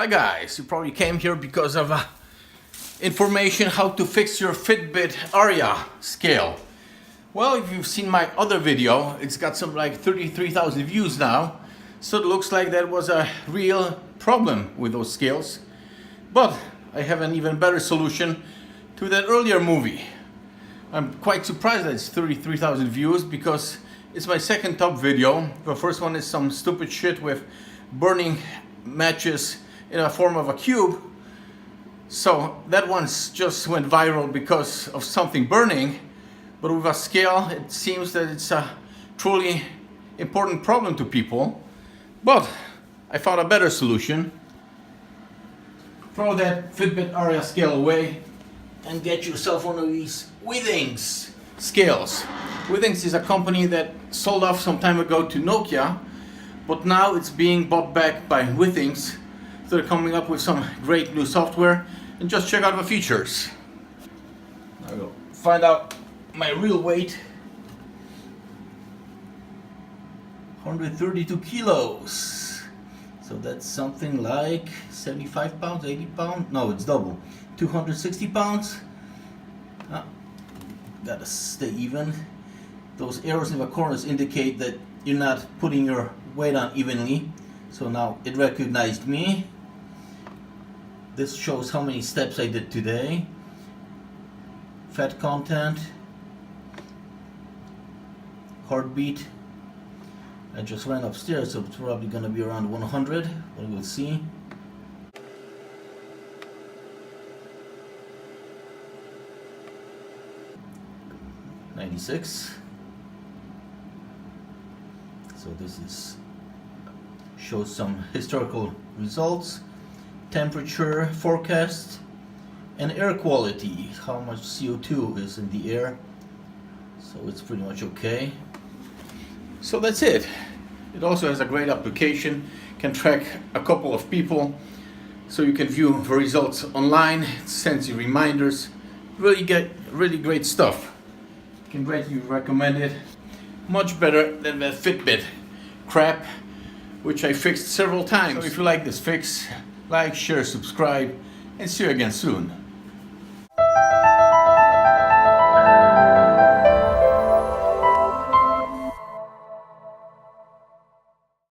Hi guys, you probably came here because of information how to fix your FitBit Aria scale. Well, if you've seen my other video, it's got some like 33,000 views now, so it looks like that was a real problem with those scales. But I have an even better solution to that earlier movie. I'm quite surprised that it's 33,000 views because it's my second top video. The first one is some stupid shit with burning matches in a form of a cube. So that one's just went viral because of something burning. But with a scale, it seems that it's a truly important problem to people. But I found a better solution. Throw that FitBit Aria scale away and get yourself one of these Withings scales. Withings is a company that sold off some time ago to Nokia, but now it's being bought back by Withings. So they're coming up with some great new software, and just check out the features. I will find out my real weight. 132 kilos. So that's something like 75 pounds, 80 pounds? No, it's double. 260 pounds. Gotta stay even. Those arrows in the corners indicate that you're not putting your weight on evenly. So now it recognized me. This shows how many steps I did today. Fat content. Heartbeat. I just ran upstairs, so it's probably gonna be around 100, but we'll see. .96. So this is shows some historical results, temperature forecast, and air quality, how much CO2 is in the air. So it's pretty much okay. So that's it. It also has a great application, can track a couple of people, so you can view the results online. It sends you reminders. Really great stuff. Can greatly recommend it. Much better than the Fitbit crap, which I fixed several times. So if you like this fix, like, share, subscribe, and see you again soon.